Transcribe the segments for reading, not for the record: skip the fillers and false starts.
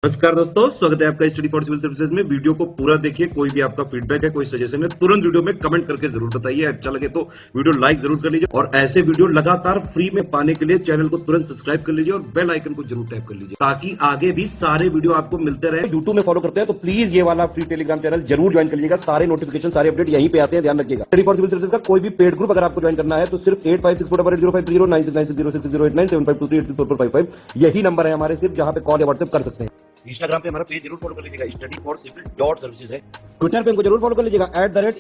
नमस्कार दोस्तों, स्वागत है आपका स्टडी फॉर सिविल सर्विसेज में। वीडियो को पूरा देखिए। कोई भी आपका फीडबैक है, कोई सजेशन है, तुरंत वीडियो में कमेंट करके जरूर बताइए। अच्छा लगे तो वीडियो लाइक जरूर कर लीजिए और ऐसे वीडियो लगातार फ्री में पाने के लिए चैनल को तुरंत सब्सक्राइब कर लीजिए और बेल आइकन को जरूर टैप कर लीजिए ताकि आगे भी सारे वीडियो आपको मिलते रहे। यूट्यूब में फॉलो करते हैं तो प्लीज ये वाला फ्री टेलीग्राम चैनल जरूर ज्वाइन कर लीजिएगा। सारे नोटिफिकेशन, सारे अपडेट यहीं पे आते हैं, ध्यान रखिएगा। स्टडी फॉर सिविल सर्विसेज का कोई भी पेड ग्रुप अगर आपको ज्वाइन करना है तो सिर्फ 8564805309697523860455 यही नंबर है हमारे, सिर्फ जहां पे कॉल या व्हाट्सएप कर सकते हैं। इंस्टाग्राम पे हमारा पेज जरूर फॉलो कर लीजिएगा, study for civil dot services है। ट्विटर पे हमको जरूर फॉलो कर लीजिएगा,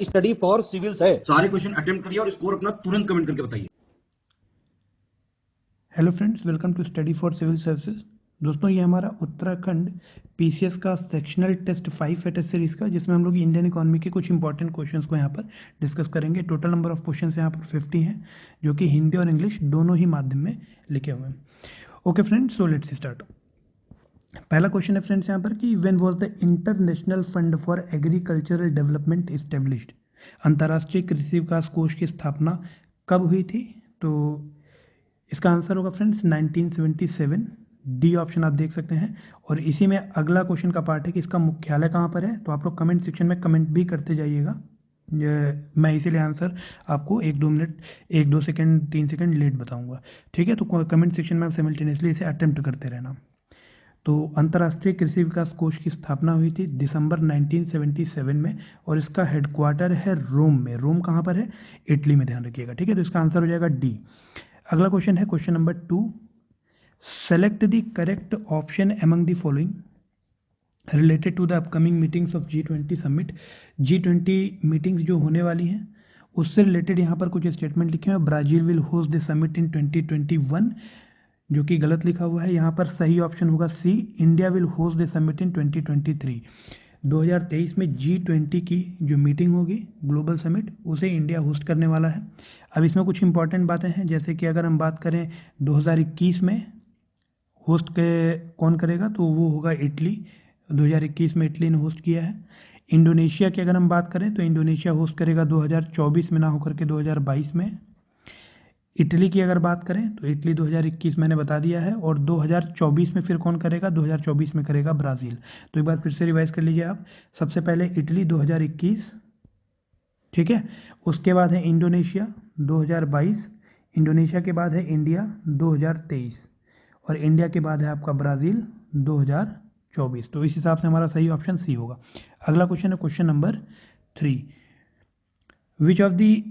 @स्टडी फॉर सिविल्स है। सारे क्वेश्चन अटेम्प्ट करिए और स्कोर अपना तुरंत कमेंट करके बताइए। Hello friends, welcome to study for civil services. दोस्तों, ये हमारा उत्तराखंड पीसीएस का सेक्शनल टेस्ट 5 है टेस्ट सीरीज का, जिसमें हम लोग इंडियन इकोनॉमी के कुछ इंपॉर्टेंट क्वेश्चंस को यहाँ पर डिस्कस करेंगे। टोटल नंबर ऑफ क्वेश्चंस यहाँ पर 50 हैं, जो कि हिंदी और इंग्लिश दोनों ही माध्यम में लिखे हुए हैं। Okay friends, so let's start. पहला क्वेश्चन है फ्रेंड्स यहाँ पर कि when was the international fund for agricultural development established, अंतर्राष्ट्रीय कृषि विकास कोष की स्थापना कब हुई थी? तो इसका आंसर होगा फ्रेंड्स 1977। डी ऑप्शन आप देख सकते हैं। और इसी में अगला क्वेश्चन का पार्ट है कि इसका मुख्यालय कहाँ पर है। तो आप लोग कमेंट सेक्शन में कमेंट भी करते जाइएगा, मैं इसीलिए आंसर आपको 1-2 सेकंड 3 सेकंड लेट बताऊंगा, ठीक है। तो कमेंट सेक्शन में आप सिमिल्टेनियसली इसे अटेम्प्ट करते रहना। तो अंतर्राष्ट्रीय कृषि विकास कोष की स्थापना हुई थी दिसंबर 1977 में, और इसका हेडक्वार्टर है रोम में। रोम कहाँ पर है? इटली में, ध्यान रखिएगा, ठीक है। तो इसका आंसर हो जाएगा डी। अगला क्वेश्चन है question number 2। Select the correct option among the following related to the upcoming meetings of G20 summit. G20 meetings जो होने वाली हैं उससे रिलेटेड यहाँ पर कुछ स्टेटमेंट लिखे हुए हैं। Brazil will host the summit इन 2021, जो कि गलत लिखा हुआ है। यहाँ पर सही ऑप्शन होगा C, India will host the summit in 2023। 2023 में G20 की जो मीटिंग होगी, ग्लोबल समिट, उसे इंडिया होस्ट करने वाला है। अब इसमें कुछ इंपॉर्टेंट बातें हैं, जैसे कि अगर हम बात करें 2021 में होस्ट के कौन करेगा, तो वो होगा इटली। 2021 में इटली ने होस्ट किया है। इंडोनेशिया की अगर हम बात करें तो इंडोनेशिया होस्ट करेगा 2024 में, ना होकर के 2022 में। इटली की अगर बात करें तो इटली 2021 मैंने बता दिया है, और 2024 में फिर कौन करेगा? 2024 में करेगा ब्राज़ील। तो एक बार फिर से रिवाइज कर लीजिए आप। सबसे पहले इटली 2021, ठीक है। उसके बाद है इंडोनेशिया 2022, इंडोनेशिया के बाद है इंडिया 2023, और इंडिया के बाद है आपका ब्राज़ील 2024। तो इस हिसाब से हमारा सही ऑप्शन सी होगा। अगला क्वेश्चन है question number 3। Which of the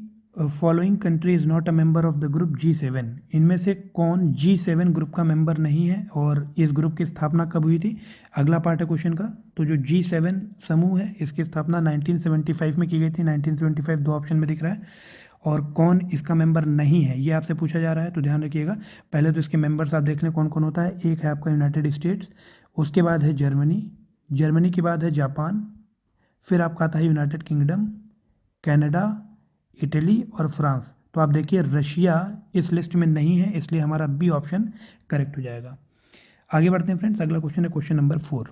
following country is not a member of the group G7। इनमें से कौन G7 ग्रुप का मेंबर नहीं है, और इस ग्रुप की स्थापना कब हुई थी? अगला पार्ट है क्वेश्चन का। तो जो G7 समूह है, इसकी स्थापना 1975 में की गई थी। 1975 दो ऑप्शन में दिख रहा है। और कौन इसका मेंबर नहीं है, ये आपसे पूछा जा रहा है, तो ध्यान रखिएगा। पहले तो इसके मेंबर्स आप देख लें कौन कौन होता है। एक है आपका यूनाइटेड स्टेट्स, उसके बाद है जर्मनी, जर्मनी के बाद है जापान, फिर आपका आता है यूनाइटेड किंगडम, कनाडा, इटली और फ्रांस। तो आप देखिए रशिया इस लिस्ट में नहीं है, इसलिए हमारा बी ऑप्शन करेक्ट हो जाएगा। आगे बढ़ते हैं फ्रेंड्स। अगला क्वेश्चन है question number 4।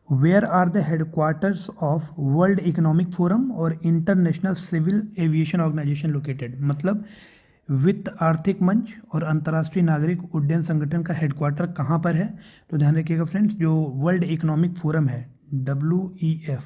Where are the headquarters of World Economic Forum और International Civil Aviation Organization located. मतलब वित्त आर्थिक मंच और अंतर्राष्ट्रीय नागरिक उड्डयन संगठन का हेडक्वार्टर कहाँ पर है? तो ध्यान रखिएगा फ्रेंड्स, जो वर्ल्ड इकोनॉमिक फोरम है WEF,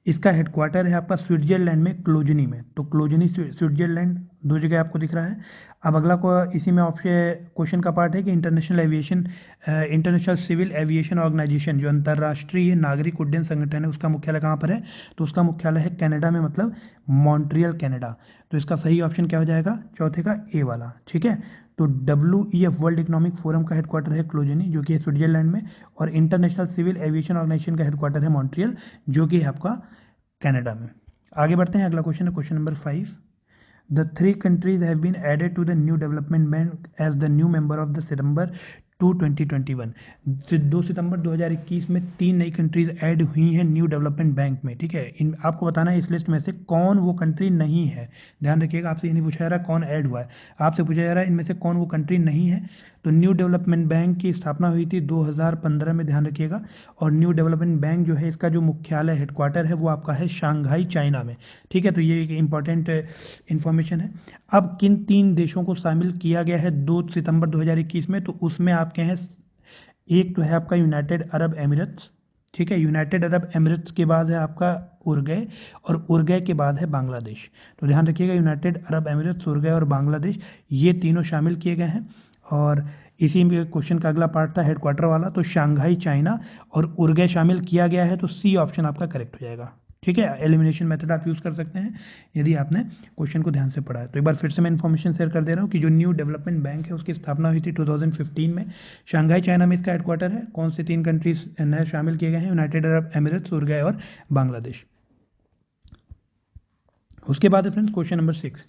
इसका हेडक्वार्टर है आपका स्विट्जरलैंड में, क्लोजनी में। तो क्लोजनी स्विट्जरलैंड दो जगह आपको दिख रहा है। अब अगला को इसी में ऑप्शन क्वेश्चन का पार्ट है कि इंटरनेशनल सिविल एविएशन ऑर्गेनाइजेशन, जो अंतर्राष्ट्रीय नागरिक उड्डयन संगठन है, उसका मुख्यालय कहाँ पर है? तो उसका मुख्यालय है कनाडा में, मतलब मॉन्ट्रियल, कनाडा। तो इसका सही ऑप्शन क्या हो जाएगा? चौथे का ए वाला, ठीक है। तो WEF वर्ल्ड इकोनॉमिक फोरम का हेडक्वार्टर है क्लोजनी, जो कि है स्विट्जरलैंड में, और इंटरनेशनल सिविल एविएशन ऑर्गेनाइजेशन का हेडक्वार्टर है मॉन्ट्रियल, जो कि है आपका कनाडा में। आगे बढ़ते हैं। अगला क्वेश्चन है question number 5। The three countries have been added to the new development bank as the new member of the September 2021। 2 सितंबर 2021 में 3 नई कंट्रीज ऐड हुई हैं न्यू डेवलपमेंट बैंक में, ठीक है। इन आपको बताना है इस लिस्ट में से कौन वो कंट्री नहीं है। ध्यान रखिएगा, आपसे ये नहीं पूछा जा रहा कौन ऐड हुआ है, आपसे पूछा जा रहा है इनमें से कौन वो कंट्री नहीं है। तो न्यू डेवलपमेंट बैंक की स्थापना हुई थी 2015 में, ध्यान रखिएगा। और न्यू डेवलपमेंट बैंक जो है, इसका जो मुख्यालय हेडक्वार्टर है वो आपका है शांघाई, चाइना में, ठीक है। तो ये एक इंपॉर्टेंट इन्फॉर्मेशन है। अब किन 3 देशों को शामिल किया गया है 2 सितंबर 2021 में? तो उसमें आपके हैं एक तो है आपका यूनाइटेड अरब एमिरेट्स, ठीक है, यूनाइटेड अरब एमिरेट्स के बाद है आपका उरुग्वे, और उरुग्वे के बाद है बांग्लादेश। तो ध्यान रखिएगा, यूनाइटेड अरब एमिरेट्स, उरुग्वे और बांग्लादेश, ये तीनों शामिल किए गए हैं। और इसी में क्वेश्चन का अगला पार्ट था हेडक्वार्टर वाला, तो शंघाई चाइना और उरुग्वे शामिल किया गया है, तो सी ऑप्शन आपका करेक्ट हो जाएगा। ठीक है, एलिमिनेशन मेथड आप यूज़ कर सकते हैं यदि आपने क्वेश्चन को ध्यान से पढ़ा है। तो एक बार फिर से मैं इन्फॉर्मेशन शेयर कर दे रहा हूँ कि जो न्यू डेवलपमेंट बैंक है उसकी स्थापना हुई थी 2015 में। शंघाई चाइना में इसका हेडक्वार्टर है। कौन से 3 कंट्रीज नए शामिल किए गए हैं? यूनाइटेड अरब एमिरेट्स, उरुग्वे और बांग्लादेश। उसके बाद है friends question number 6।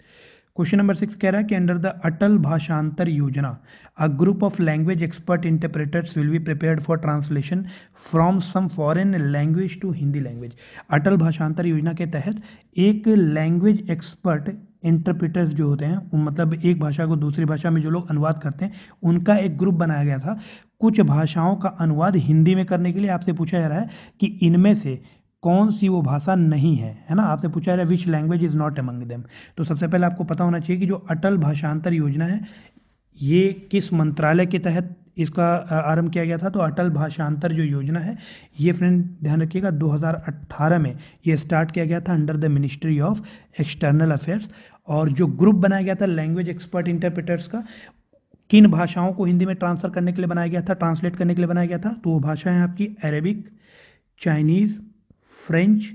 Question number 6 कह रहा है कि under the Atal Bhashantar Yojana a group of language expert interpreters will be prepared for translation from some foreign language to Hindi language. Atal Bhashantar Yojana के तहत एक लैंग्वेज एक्सपर्ट इंटरप्रेटर्स जो होते हैं, मतलब एक भाषा को दूसरी भाषा में जो लोग अनुवाद करते हैं, उनका एक ग्रुप बनाया गया था कुछ भाषाओं का अनुवाद हिंदी में करने के लिए। आपसे पूछा जा रहा है कि इनमें से कौन सी वो भाषा नहीं है ना। आपसे पूछा जा रहा है which language is not among them. तो सबसे पहले आपको पता होना चाहिए कि जो अटल भाषांतर योजना है ये किस मंत्रालय के तहत इसका आरंभ किया गया था। तो अटल भाषांतर जो योजना है ये फ्रेंड ध्यान रखिएगा 2018 में ये स्टार्ट किया गया था under the ministry of external affairs. और जो ग्रुप बनाया गया था लैंग्वेज एक्सपर्ट इंटरप्रेटर्स का, किन भाषाओं को हिंदी में ट्रांसफर करने के लिए बनाया गया था, ट्रांसलेट करने के लिए बनाया गया था? तो वो भाषा है आपकी Arabic, Chinese, French,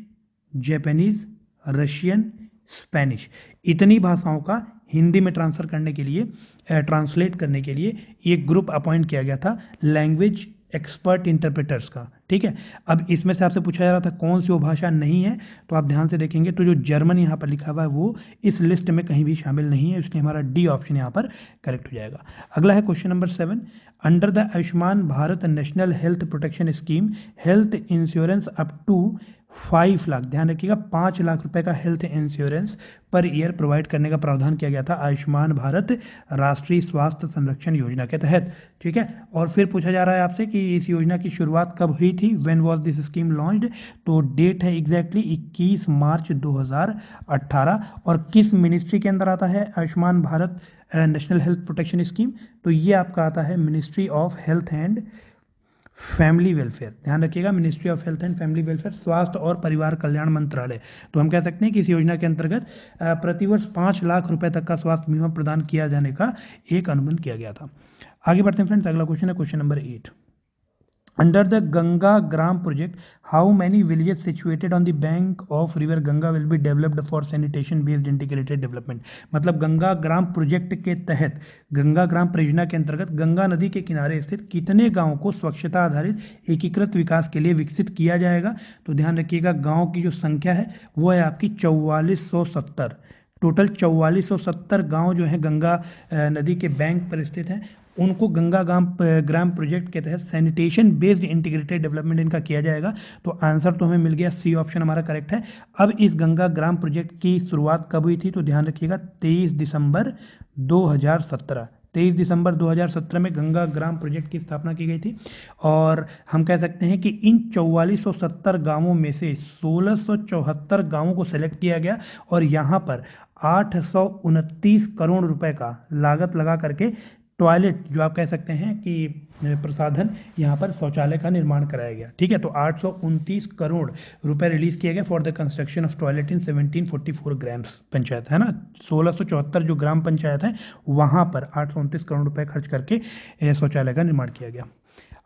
Japanese, Russian, Spanish. इतनी भाषाओं का हिंदी में ट्रांसफर करने के लिए, ट्रांसलेट करने के लिए एक ग्रुप अपॉइंट किया गया था लैंग्वेज एक्सपर्ट इंटरप्रेटर्स का। ठीक है, अब इसमें से आपसे पूछा जा रहा था कौन सी वो भाषा नहीं है, तो आप ध्यान से देखेंगे तो जो जर्मन यहाँ पर लिखा हुआ है वो इस लिस्ट में कहीं भी शामिल नहीं है, इसलिए हमारा डी ऑप्शन यहाँ पर करेक्ट हो जाएगा। अगला है question number 7। Under the Ayushman Bharat national health protection scheme health insurance up to 5 lakh, ध्यान रखिएगा 5 लाख रुपए का health insurance per year provide करने का प्रावधान किया गया था आयुष्मान भारत राष्ट्रीय स्वास्थ्य संरक्षण योजना के तहत। ठीक है, और फिर पूछा जा रहा है आपसे कि इस योजना की शुरुआत कब हुई थी, when was this scheme launched. तो डेट है एग्जैक्टली 21 मार्च 2018। और किस मिनिस्ट्री के अंदर आता है Ayushman Bharat national health protection scheme? तो ये आपका आता है ministry of health and family welfare. ध्यान रखिएगा, ministry of health and family welfare, स्वास्थ्य और परिवार कल्याण मंत्रालय। तो हम कह सकते हैं कि इस योजना के अंतर्गत प्रतिवर्ष 5 लाख रुपए तक का स्वास्थ्य बीमा प्रदान किया जाने का एक अनुबंध किया गया था। आगे बढ़ते हैं फ्रेंड्स, अगला क्वेश्चन है question number 8। Under the Ganga Gram project, how many villages situated on the bank of river Ganga will be developed for sanitation based integrated development? मतलब गंगा ग्राम प्रोजेक्ट के तहत, गंगा ग्राम परियोजना के अंतर्गत गंगा नदी के किनारे स्थित कितने गांवों को स्वच्छता आधारित एकीकृत विकास के लिए विकसित किया जाएगा? तो ध्यान रखिएगा, गांव की जो संख्या है वो है आपकी 4470। टोटल 4470 गांव जो है गंगा नदी के बैंक पर स्थित हैं, उनको गंगा ग्राम प्रोजेक्ट के तहत सैनिटेशन बेस्ड इंटीग्रेटेड डेवलपमेंट इनका किया जाएगा। तो आंसर तो हमें मिल गया, सी ऑप्शन हमारा करेक्ट है। अब इस गंगा ग्राम प्रोजेक्ट की शुरुआत कब हुई थी? तो ध्यान रखिएगा 23 दिसंबर 2017। 23 दिसंबर 2017 में गंगा ग्राम प्रोजेक्ट की स्थापना की गई थी। और हम कह सकते हैं कि इन 4470 गांवों में से 1674 गांवों को सेलेक्ट किया गया और यहाँ पर 829 करोड़ रुपए का लागत लगा करके टॉयलेट, जो आप कह सकते हैं कि प्रसाधन, यहाँ पर शौचालय का निर्माण कराया गया। ठीक है, तो 829 करोड़ रुपए रिलीज किए गए for the construction of toilet in 1744 gram panchayat, है ना। 1674 जो ग्राम पंचायत है वहाँ पर 829 करोड़ रुपए खर्च करके शौचालय का निर्माण किया गया।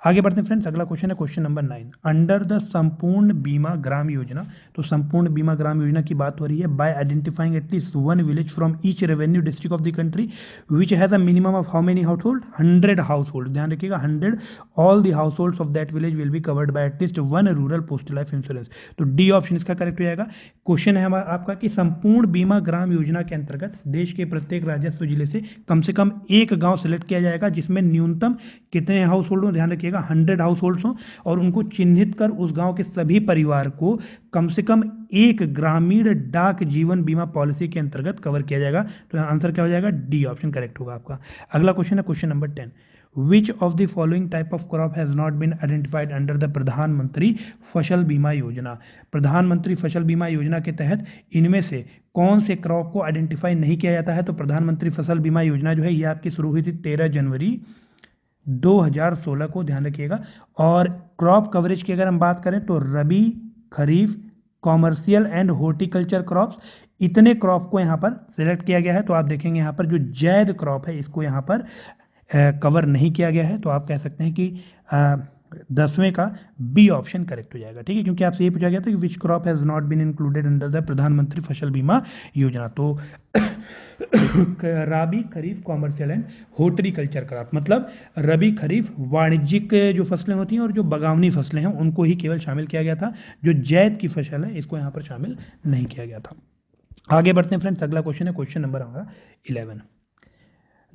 आगे बढ़ते हैं फ्रेंड्स, अगला क्वेश्चन है क्वेश्चन नंबर 9। अंडर द संपूर्ण बीमा ग्राम योजना, तो संपूर्ण बीमा ग्राम योजना की बात हो रही है bye identifying at least one village from each revenue district of the country which has a minimum of how many house hold? 100 house hold. ध्यान रखिएगा 100 all the house hold of that village will be covered by at least one rural postal life insurance. तो D option इसका correct हो जाएगा। Question है आपका कि संपूर्ण बीमा ग्राम योजना के अंतर्गत देश के प्रत्येक राजस्व जिले से कम एक गांव सेलेक्ट किया जाएगा जिसमें न्यूनतम कितने हाउस होल्ड हो? ध्यान रखिएगा 100 हाउस होल्ड्स हों और उनको चिन्हित कर उस गांव के सभी परिवार को कम से कम एक ग्रामीण डाक जीवन बीमा पॉलिसी के अंतर्गत कवर किया जाएगा। तो आंसर क्या हो जाएगा? डी ऑप्शन करेक्ट होगा आपका। अगला क्वेश्चन है question number 10। Which of the following type of crop has not been identified under the प्रधानमंत्री फसल बीमा योजना? प्रधानमंत्री फसल बीमा योजना के तहत इनमें से कौन से क्रॉप को आइडेंटिफाई नहीं किया जाता है? तो प्रधानमंत्री फसल बीमा योजना जो है ये आपकी शुरू हुई थी 13 जनवरी 2016 को, ध्यान रखिएगा। और क्रॉप कवरेज की अगर हम बात करें तो rabi, kharif, commercial and horticulture crops, इतने क्रॉप को यहाँ पर सिलेक्ट किया गया है। तो आप देखेंगे यहाँ पर जो जैद क्रॉप है इसको यहाँ पर कवर नहीं किया गया है। तो आप कह सकते हैं कि 10वें का बी ऑप्शन करेक्ट हो जाएगा, ठीक है, क्योंकि आपसे ये पूछा गया था कि which crop has not been included under the प्रधानमंत्री फसल बीमा योजना। तो rabi, kharif, commercial and horticulture crop, मतलब रबी, खरीफ, वाणिज्यिक जो फसलें होती हैं और जो बागवानी फसलें हैं उनको ही केवल शामिल किया गया था। जो जैद की फसल है इसको यहाँ पर शामिल नहीं किया गया था। आगे बढ़ते हैं फ्रेंड्स, अगला क्वेश्चन है क्वेश्चन नंबर हमारा 11।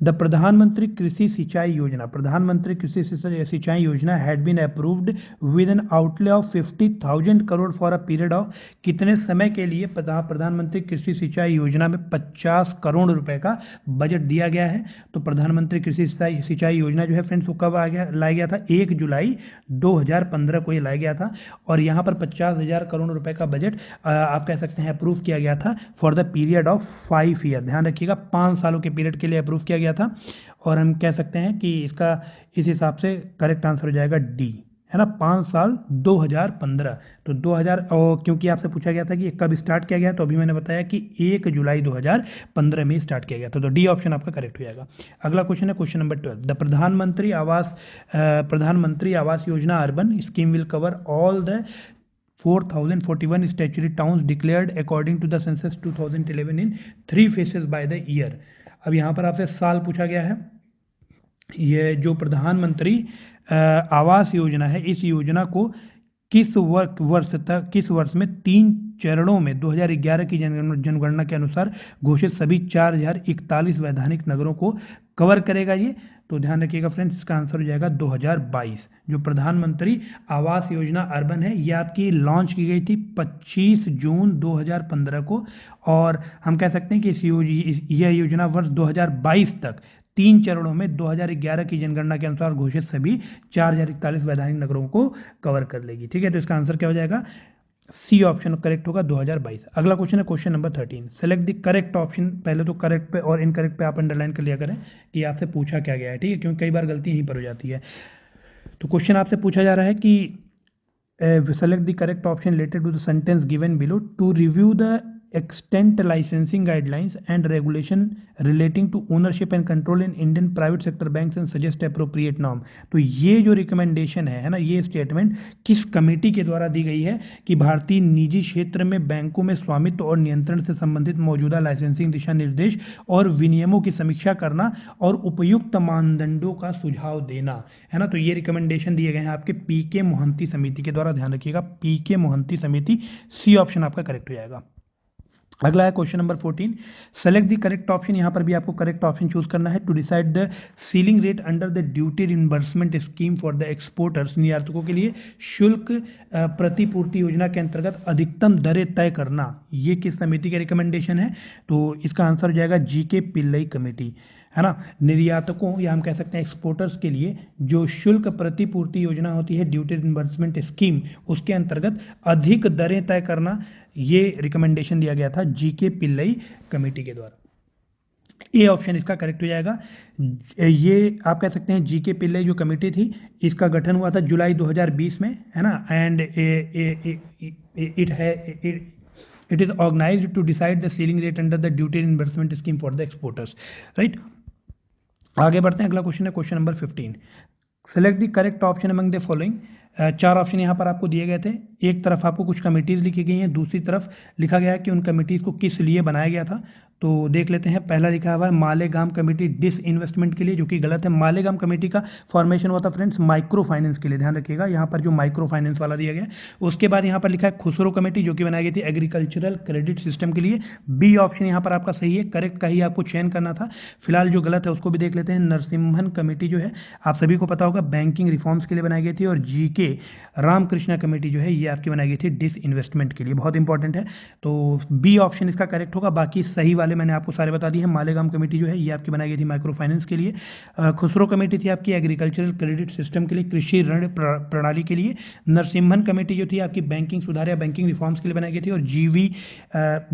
द प्रधानमंत्री कृषि सिंचाई योजना, प्रधानमंत्री कृषि सिंचाई योजना had been approved with an outlay of 50,000 crore for a period of, कितने समय के लिए प्रधानमंत्री कृषि सिंचाई योजना में 50 करोड़ रुपए का बजट दिया गया है। तो प्रधानमंत्री कृषि सिंचाई योजना जो है फ्रेंड्स वो कब लाया गया था? 1 जुलाई 2015 को ये लाया गया था। और यहाँ पर 50,000 करोड़ रुपए का बजट आप कह सकते हैं अप्रूव किया गया था for the period of 5 year, ध्यान रखिएगा 5 सालों के पीरियड के लिए अप्रूव किया गया था। और हम कह सकते हैं कि इसका इस हिसाब से करेक्ट आंसर हो जाएगा डी, है ना, 5 साल 2015। तो 2000, और क्योंकि आपसे पूछा गया था कि कब स्टार्ट किया गया, तो अभी मैंने बताया कि 1 जुलाई 2015 में स्टार्ट किया गया था। तो डी ऑप्शन आपका करेक्ट हो जाएगा। अगला क्वेश्चन है क्वेश्चन नंबर 12। द प्रधानमंत्री Awas Yojana urban scheme will cover all the 4041 statutory towns declared according to the census 2011 in 3 phases by the year। अब यहाँ पर आपसे साल पूछा गया है। ये जो प्रधानमंत्री आवास योजना है, इस योजना को किस वर्ष में 3 चरणों में 2011 की जनगणना के अनुसार घोषित सभी 4041 वैधानिक नगरों को कवर करेगा ये। तो ध्यान रखिएगा फ्रेंड्स, इसका आंसर हो जाएगा 2022। जो प्रधानमंत्री आवास योजना अर्बन है ये आपकी लॉन्च की गई थी 25 जून 2015 को। और हम कह सकते हैं कि यह योजना वर्ष 2022 तक 3 चरणों में 2011 की जनगणना के अनुसार घोषित सभी 4041 वैधानिक नगरों को कवर कर लेगी, ठीक है। तो इसका आंसर क्या हो जाएगा? सी ऑप्शन करेक्ट होगा 2022। अगला क्वेश्चन है question number 13। Select the correct option. पहले तो करेक्ट पे और इनकरेक्ट पे आप अंडरलाइन कर लिया करें कि आपसे पूछा क्या गया है, ठीक है, क्योंकि कई बार गलती यहीं पर हो जाती है। तो क्वेश्चन आपसे पूछा जा रहा है कि select the correct option related to the sentence given below to review the extent licensing guidelines and regulation relating to ownership and control in Indian private sector banks and suggest appropriate norm। तो ये जो recommendation है ना, ये statement किस committee के द्वारा दी गई है कि भारतीय निजी क्षेत्र में बैंकों में स्वामित्व और नियंत्रण से संबंधित मौजूदा लाइसेंसिंग दिशा निर्देश और विनियमों की समीक्षा करना और उपयुक्त मानदंडों का सुझाव देना, है ना। तो ये रिकमेंडेशन दिए गए हैं आपके पीके मोहंती समिति के द्वारा, ध्यान रखिएगा पीके मोहंती समिति। सी ऑप्शन आपका करेक्ट हो जाएगा। अगला है question number 14। Select the correct option. यहाँ पर भी आपको करेक्ट ऑप्शन चूज करना है। To decide the ceiling rate under the duty reimbursement scheme for the exporters. निर्यातकों के लिए शुल्क प्रतिपूर्ति योजना के अंतर्गत अधिकतम दरें तय करना, ये किस समिति के रिकमेंडेशन है? तो इसका आंसर हो जाएगा जीके पिल्लई कमेटी, है ना। निर्यातकों या हम कह सकते हैं एक्सपोर्टर्स के लिए जो शुल्क प्रतिपूर्ति योजना होती है, ड्यूटी रिइंबर्समेंट स्कीम, उसके अंतर्गत अधिक दरें तय करना, ये रिकमेंडेशन दिया गया था जीके पिल्लई कमेटी के द्वारा। ए ऑप्शन इसका करेक्ट हो जाएगा। ये आप कह सकते हैं जीके पिल्लई जो कमेटी थी, इसका गठन हुआ था जुलाई 2020 में, है ना। And it is organised to decide the ceiling rate under the duty reimbursement scheme for the exporters, right. आगे बढ़ते हैं। अगला क्वेश्चन है question number 15। Select the correct option among the following. 4 option यहाँ पर आपको दिए गए थे। एक तरफ आपको कुछ कमिटीज़ लिखी गई हैं, दूसरी तरफ लिखा गया है कि उन कमिटीज़ को किस लिए बनाया गया था। तो देख लेते हैं। पहला लिखा हुआ है मालेगाम कमेटी डिस इन्वेस्टमेंट के लिए, जो कि गलत है। मालेगाम कमेटी का फॉर्मेशन हुआ था फ्रेंड्स माइक्रो फाइनेंस के लिए, ध्यान रखिएगा यहाँ पर जो माइक्रो फाइनेंस वाला दिया गया। उसके बाद यहाँ पर लिखा है खुसरो कमेटी, जो कि बनाई गई थी एग्रीकल्चरल क्रेडिट सिस्टम के लिए। बी ऑप्शन यहाँ पर आपका सही है, करेक्ट का ही आपको चयन करना था। फिलहाल जो गलत है उसको भी देख लेते हैं। नरसिम्हन कमेटी जो है आप सभी को पता होगा बैंकिंग रिफॉर्म्स के लिए बनाई गई थी। और जीके रामकृष्णा कमेटी जो है ये आपकी बनाई गई थी डिस इन्वेस्टमेंट के लिए, बहुत इंपॉर्टेंट है। तो बी ऑप्शन इसका करेक्ट होगा। बाकी सही वाले मैंने आपको सारे बता दिए हैं। मालेगाम कमेटी जो है ये आपकी बनाई गई थी माइक्रो फाइनेंस के लिए। खुसरो कमेटी थी आपकी एग्रीकल्चरल क्रेडिट सिस्टम के लिए, कृषि ऋण प्रणाली के लिए। नरसिम्हन कमेटी जो थी आपकी बैंकिंग सुधार या बैंकिंग रिफॉर्म्स के लिए बनाई गई थी। और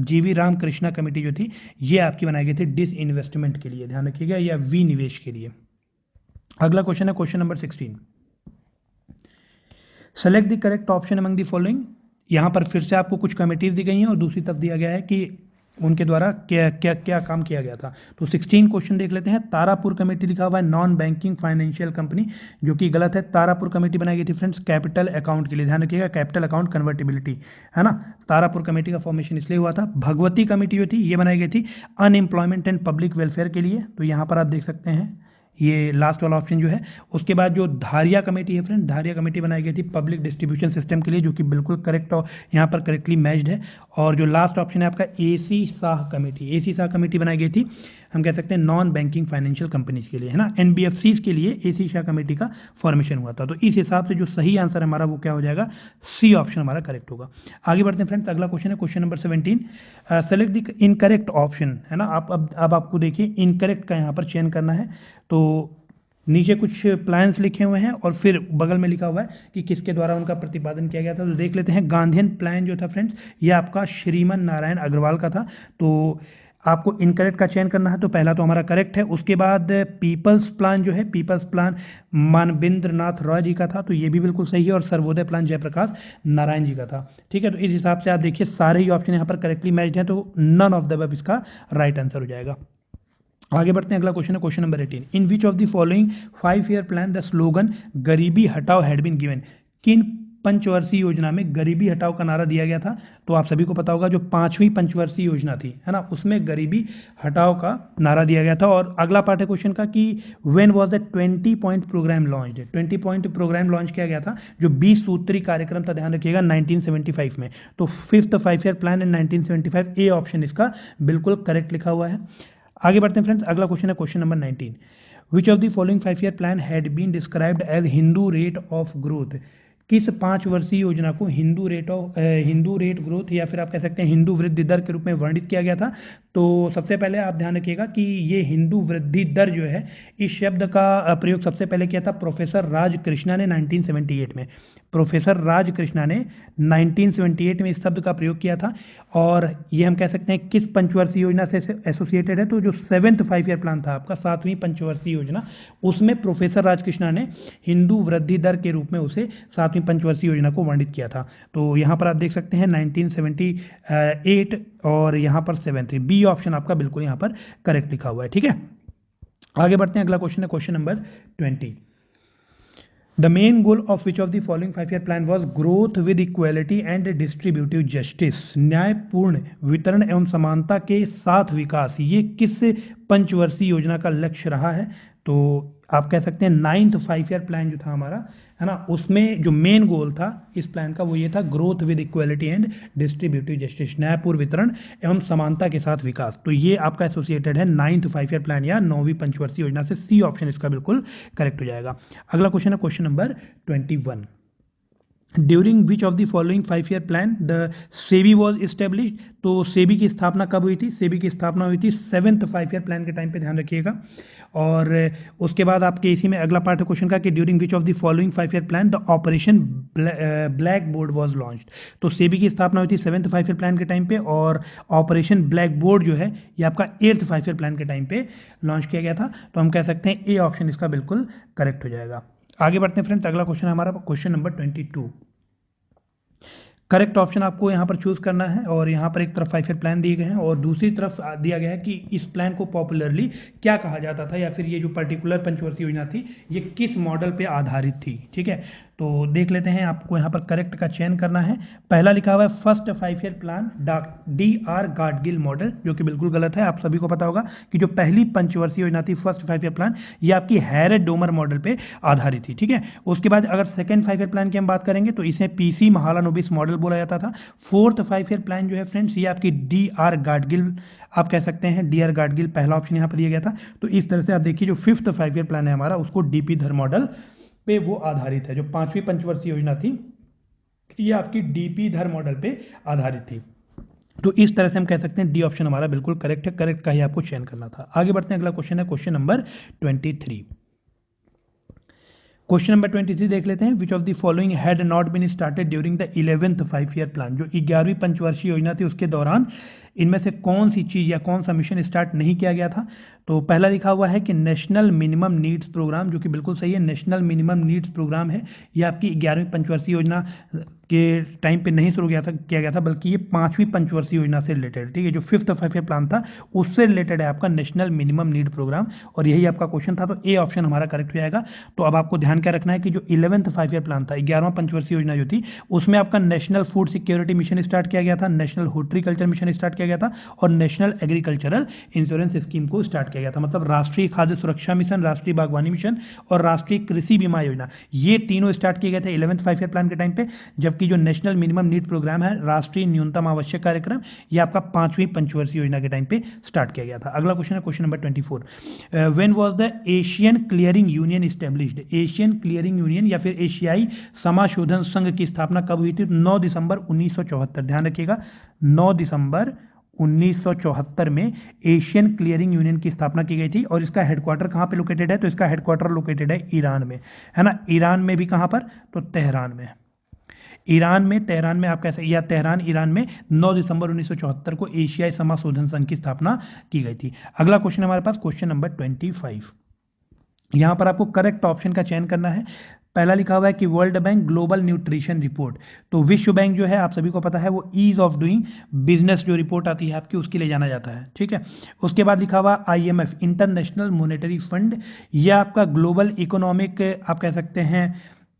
जीवी रामकृष्णा कमेटी जो थी ये आपकी बनाई गई थी डिस इन्वेस्टमेंट के लिए, ध्यान रखिएगा, या विनिवेश के लिए। अगला क्वेश्चन है question number 16। Select the correct option among the following. यहाँ पर फिर से आपको कुछ कमिटीज दी गई हैं और दूसरी तरफ दिया गया है कि उनके द्वारा क्या क्या क्या काम किया गया था। तो 16 क्वेश्चन देख लेते हैं। तारापुर कमेटी लिखा हुआ है नॉन बैंकिंग फाइनेंशियल कंपनी, जो कि गलत है। तारापुर कमेटी बनाई गई थी फ्रेंड्स कैपिटल अकाउंट के लिए, ध्यान रखिएगा, कैपिटल अकाउंट कन्वर्टिबिलिटी, है ना। तारापुर कमेटी का फॉर्मेशन इसलिए हुआ था। भगवती कमेटी जो थी ये बनाई गई थी अनएम्प्लॉयमेंट एंड पब्लिक वेलफेयर के लिए, तो यहाँ पर आप देख सकते हैं ये लास्ट वाला ऑप्शन जो है। उसके बाद जो धारिया कमेटी है फ्रेंड, धारिया कमेटी बनाई गई थी पब्लिक डिस्ट्रीब्यूशन सिस्टम के लिए, जो कि बिल्कुल करेक्ट और यहाँ पर करेक्टली मैच्ड है। और जो लास्ट ऑप्शन है आपका AC Shah committee, AC Shah committee बनाई गई थी, हम कह सकते हैं नॉन बैंकिंग फाइनेंशियल कंपनीज के लिए, है ना। एनबीएफसीज के लिए एसी शाह कमेटी का फॉर्मेशन हुआ था। तो इस हिसाब से जो सही आंसर हमारा वो क्या हो जाएगा, सी ऑप्शन हमारा करेक्ट होगा। आगे बढ़ते हैं फ्रेंड्स, अगला क्वेश्चन है question number 17। Select the incorrect option, है ना। आप अब आपको देखिए इनकरेक्ट का यहाँ पर चयन करना है। तो नीचे कुछ प्लान्स लिखे हुए हैं और फिर बगल में लिखा हुआ है कि किसके द्वारा उनका प्रतिपादन किया गया था। तो देख लेते हैं। गांधीयन प्लान जो था फ्रेंड्स, ये आपका श्रीमन नारायण अग्रवाल का था। तो आपको इनकरेक्ट का चयन करना है, तो पहला तो हमारा करेक्ट है। उसके बाद पीपल्स प्लान जो है, पीपल्स प्लान मानवेंद्र नाथ रॉय जी का था, तो ये भी बिल्कुल सही है। और सर्वोदय प्लान जयप्रकाश नारायण जी का था, ठीक है। तो इस हिसाब से आप देखिए सारे ही ऑप्शन यहाँ पर करेक्टली मैच्ड हैं, तो नन ऑफ द अबव इसका राइट आंसर हो जाएगा। आगे बढ़ते हैं, अगला क्वेश्चन है question number 18। In which of the following 5 year plan the slogan गरीबी हटाओ हैड बीन गिवन। किन पंचवर्षीय योजना में गरीबी हटाओ का नारा दिया गया था। तो आप सभी को पता होगा जो 5वीं पंचवर्षीय योजना थी, है ना, उसमें गरीबी हटाओ का नारा दिया गया था। और अगला पार्ट है क्वेश्चन का कि when was the 20 point programme launched. 20 point programme launch किया गया था, जो 20 सूत्री कार्यक्रम था, ध्यान रखिएगा, 1975 में। तो 5th 5 year plan in 1975, A option इसका बिल्कुल करेक्ट लिखा हुआ है। आगे बढ़ते हैं फ्रेंड्स, अगला क्वेश्चन है question number 19। Which of the following 5 year plan had been described as Hindu rate of growth. किस 5 वर्षीय योजना को हिंदू रेट ग्रोथ या फिर आप कह सकते हैं हिंदू वृद्धि दर के रूप में वर्णित किया गया था। तो सबसे पहले आप ध्यान रखिएगा कि ये हिंदू वृद्धि दर जो है, इस शब्द का प्रयोग सबसे पहले किया था प्रोफेसर राज कृष्णा ने 1978 में। प्रोफेसर राज कृष्णा ने 1978 में इस शब्द का प्रयोग किया था। और ये हम कह सकते हैं किस पंचवर्षीय योजना से एसोसिएटेड है, तो जो 7th 5 ईयर प्लान था आपका, 7वीं पंचवर्षीय योजना, उसमें प्रोफेसर राज कृष्णा ने हिंदू वृद्धि दर के रूप में उसे 7वीं पंचवर्षीय योजना को वर्णित किया था। तो यहाँ पर आप देख सकते हैं 1978 और यहाँ पर 7th, बी ऑप्शन आपका बिल्कुल यहाँ पर करेक्ट लिखा हुआ है, ठीक है। आगे बढ़ते हैं, अगला क्वेश्चन है question number 20। The main goal of which of the following 5 year plan was growth with equality and distributive justice। न्यायपूर्ण वितरण एवं समानता के साथ विकास, ये किस पंचवर्षीय योजना का लक्ष्य रहा है। तो आप कह सकते हैं 9th 5 ईयर प्लान जो था हमारा, है ना, उसमें जो मेन गोल था इस प्लान का वो ये था growth with equality and distributive justice, न्यायपूर्ण वितरण एवं समानता के साथ विकास। तो ये आपका एसोसिएटेड है 9th 5 ईयर प्लान या 9वीं पंचवर्षीय योजना से, सी ऑप्शन इसका बिल्कुल करेक्ट हो जाएगा। अगला क्वेश्चन है question number 21। During which of the following 5 year plan the SEBI was establish. तो सेबी की स्थापना कब हुई थी। सेबी की स्थापना हुई थी 7th 5 ईयर प्लान के टाइम पे, ध्यान रखिएगा। और उसके बाद आपके इसी में अगला पार्ट है क्वेश्चन का कि during which of the following 5 year plan the operation black board was launched. तो सेबी की स्थापना हुई थी 7th 5 ईयर प्लान के टाइम पे, और ऑपरेशन ब्लैक बोर्ड जो है ये आपका 8th 5 ईयर प्लान के टाइम पे लॉन्च किया गया था। तो हम कह सकते हैं ए ऑप्शन इसका बिल्कुल करेक्ट हो जाएगा। आगे बढ़ते हैं फ्रेंड्स, अगला क्वेश्चन हमारा क्वेश्चन नंबर 22। करेक्ट ऑप्शन आपको यहाँ पर चूज करना है। और यहाँ पर एक तरफ 5 ईयर प्लान दिए गए हैं और दूसरी तरफ दिया गया है कि इस प्लान को पॉपुलरली क्या कहा जाता था, या फिर ये जो पर्टिकुलर पंचवर्षीय योजना थी ये किस मॉडल पे आधारित थी, ठीक है। तो देख लेते हैं, आपको यहाँ पर करेक्ट का चयन करना है। पहला लिखा हुआ है first 5 year plan DR Gadgil model, जो कि बिल्कुल गलत है। आप सभी को पता होगा कि जो पहली पंचवर्षीय योजना थी फर्स्ट 5 ईयर प्लान, ये आपकी हैरेट डोमर मॉडल पे आधारित थी, ठीक है। उसके बाद अगर सेकंड 5 ईयर प्लान की हम बात करेंगे तो इसे PC महालानोबिस मॉडल बोला जाता था। 4th 5 ईयर प्लान जो है फ्रेंड्स, ये आपकी DR गाडगिल, आप कह सकते हैं DR गाडगिल, पहला ऑप्शन यहाँ पर दिया गया था। तो इस तरह से आप देखिए जो 5th 5 ईयर प्लान है हमारा, उसको DP धर मॉडल पे वो आधारित है। जो 5वीं पंचवर्षीय योजना थी ये आपकी DP धर मॉडल पे आधारित थी। तो इस तरह से हम कह सकते हैं डी ऑप्शन हमारा बिल्कुल करेक्ट है। करेक्ट का ही आपको चयन करना था। आगे बढ़ते हैं, अगला क्वेश्चन है क्वेश्चन नंबर 23। क्वेश्चन नंबर 23 देख लेते हैं। Which of the following had not been started during the 11th 5 year plan. जो 11वीं पंचवर्षीय योजना थी उसके दौरान इनमें से कौन सी चीज़ या कौन सा मिशन स्टार्ट नहीं किया गया था? तो पहला लिखा हुआ है कि नेशनल मिनिमम नीड्स प्रोग्राम, जो कि बिल्कुल सही है, नेशनल मिनिमम नीड्स प्रोग्राम है। ये आपकी 11वीं पंचवर्षीय योजना के टाइम पे नहीं शुरू किया गया था, बल्कि ये 5वीं पंचवर्षीय योजना से रिलेटेड, ठीक है, जो 5th 5 प्लान था उससे रिलेटेड है आपका नेशनल मिनिमम नीड प्रोग्राम, और यही आपका क्वेश्चन था। तो ए ऑप्शन हमारा करेक्ट हो जाएगा। तो अब आपको ध्यान क्या रखना है कि जो 11th 5 प्लान था, 11वां पंचवर्षीय योजना जो थी, उसमें आपका national food security mission start किया गया था, नेशनल हॉर्टिकल्चर मिशन स्टार्ट किया गया था, और नेशनल एग्रीकल्चरल इंश्योरेंस स्कीम को स्टार्ट किया गया था। मतलब राष्ट्रीय खाद्य सुरक्षा मिशन, राष्ट्रीय बागवानी मिशन और राष्ट्रीय कृषि बीमा योजना, ये तीनों स्टार्ट किए गए थे 11th 5 प्लान के टाइम पे। जबकि जो नेशनल मिनिमम नीड प्रोग्राम है, राष्ट्रीय न्यूनतम आवश्यक कार्यक्रम, ये आपका 5वीं पंचवर्षीय योजना के टाइम पे स्टार्ट किया गया था। अगला क्वेश्चन है question number 24। When was the Asian clearing union established? Asian clearing union या फिर एशियाई समाशोधन संघ की स्थापना कब हुई थी? 9 दिसंबर 1974। ध्यान रखिएगा, 9 दिसंबर 1974 में एशियन क्लियरिंग यूनियन की स्थापना की गई थी। और इसका हेडक्वार्टर कहाँ पे लोकेटेड है? तो इसका हेडक्वार्टर लोकेटेड है ईरान में, है ना। ईरान में भी कहाँ पर? तो तेहरान में। ईरान में, तेहरान में आप कैसे, या तेहरान ईरान में 9 दिसंबर 1974 को एशियाई समाशोधन संघ की स्थापना की गई थी। अगला क्वेश्चन हमारे पास क्वेश्चन नंबर 25। यहां पर आपको करेक्ट ऑप्शन का चयन करना है। पहला लिखा हुआ है कि world bank global nutrition report. तो विश्व बैंक जो है, आप सभी को पता है, वो ईज ऑफ डूइंग बिजनेस जो रिपोर्ट आती है आपकी, उसके लिए जाना जाता है, ठीक है। उसके बाद लिखा हुआ IMF इंटरनेशनल मॉनेटरी फंड, यह आपका ग्लोबल इकोनॉमिक, आप कह सकते हैं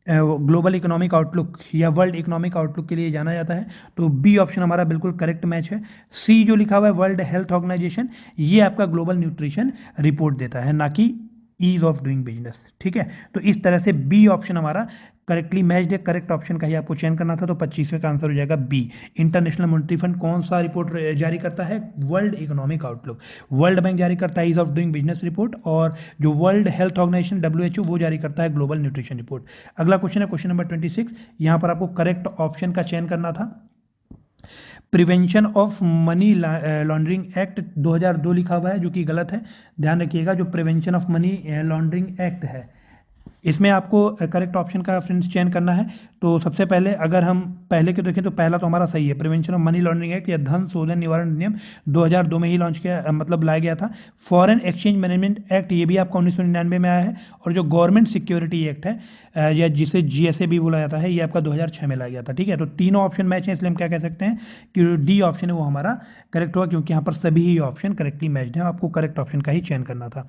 ग्लोबल इकोनॉमिक आउटलुक या वर्ल्ड इकोनॉमिक आउटलुक के लिए जाना जाता है। तो बी ऑप्शन हमारा बिल्कुल करेक्ट मैच है। सी जो लिखा हुआ है वर्ल्ड हेल्थ ऑर्गेनाइजेशन, ये आपका ग्लोबल न्यूट्रिशन रिपोर्ट देता है, ना कि ईज ऑफ डूइंग बिजनेस, ठीक है। तो इस तरह से बी ऑप्शन हमारा करेक्टली मैच्ड है। करेक्ट ऑप्शन का ही आपको चयन करना था। तो 25वें का आंसर हो जाएगा बी। इंटरनेशनल मॉनेटरी फंड कौन सा रिपोर्ट जारी करता है? World economic outlook. World bank जारी करता है ease of doing business report, और जो वर्ल्ड हेल्थ ऑर्गेनाइजेशन WHO वो जारी करता है ग्लोबल न्यूट्रिशन रिपोर्ट। अगला क्वेश्चन है क्वेश्चन नंबर 26। यहाँ पर आपको करेक्ट ऑप्शन का चयन करना था। Prevention of money laundering act 2002 लिखा हुआ है, जो कि गलत है। ध्यान रखिएगा, जो prevention of money laundering act है, इसमें आपको करेक्ट ऑप्शन का फ्रेंड्स चयन करना है। तो सबसे पहले अगर हम पहले के देखें तो पहला तो हमारा सही है, prevention of money laundering act या धन शोधन निवारण अधिनियम 2002 में ही लॉन्च किया, मतलब लाया गया था। फॉरेन एक्सचेंज मैनेजमेंट एक्ट, ये भी आपका 1999 में आया है। और जो गवर्नमेंट सिक्योरिटी एक्ट है, या जिसे GSA भी बोला जाता है, ये आपका 2006 में लाया गया था, ठीक है। तो तीनों ऑप्शन मैच हैं, इसलिए हम क्या कह सकते हैं कि डी ऑप्शन है वो हमारा करेक्ट होगा, क्योंकि यहाँ पर सभी ही ऑप्शन करेक्टली मैच्ड हैं। आपको करेक्ट ऑप्शन का ही चयन करना था।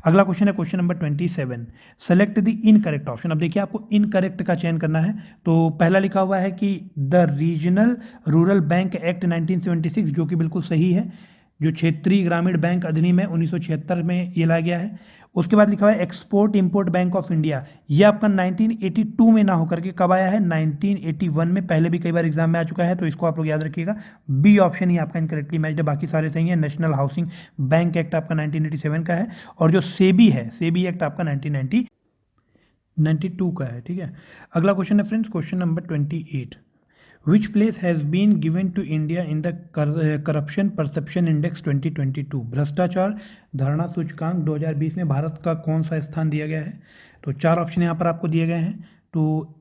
अगला क्वेश्चन है question number 27। Select the incorrect option. अब देखिए, आपको इनकरेक्ट का चयन करना है। तो पहला लिखा हुआ है कि the regional rural bank act 1976, जो कि बिल्कुल सही है। जो क्षेत्रीय ग्रामीण बैंक अधिनियम है 1976 में ये लाया गया है। उसके बाद लिखा हुआ है export import bank of India, ये आपका 1982 में ना होकर के कब आया है? 1981 में। पहले भी कई बार एग्जाम में आ चुका है, तो इसको आप लोग याद रखिएगा। बी ऑप्शन ही आपका इनकरेक्टली मैच्ड है, बाकी सारे सही है। नेशनल हाउसिंग बैंक एक्ट आपका 1987 का है, और जो सेबी है, सेबी एक्ट आपका 1992 का है, ठीक है। अगला क्वेश्चन है friends question number 28। Which place has been given to India in the Corruption Perception Index 2022? भ्रष्टाचार धारणा सूचकांक 2020 में भारत का कौन सा स्थान दिया गया है? तो 4 ऑप्शन यहाँ पर आपको दिए गए हैं। तो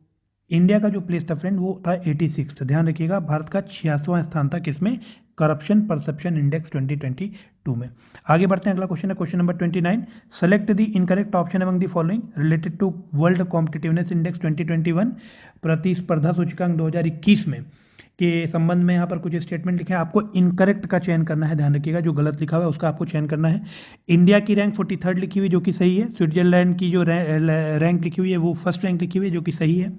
इंडिया का जो प्लेस था फ्रेंड वो था 86। ध्यान रखिएगा, भारत का 86वां स्थान था किसमें? करप्शन परसेप्शन इंडेक्स 2022 में। आगे बढ़ते हैं, अगला क्वेश्चन है question number 29। Select the incorrect option among the following related to world competitiveness index 2021, प्रतिस्पर्धा सूचकांक 2021 में के संबंध में यहाँ पर कुछ स्टेटमेंट लिखे हैं। आपको इनकरेक्ट का चयन करना है। ध्यान रखिएगा, जो गलत लिखा हुआ है उसका आपको चयन करना है। इंडिया की रैंक 43rd लिखी हुई, जो कि सही है। स्विट्जरलैंड की जो रैंक लिखी हुई है वो फर्स्ट रैंक लिखी हुई है, जो कि सही है।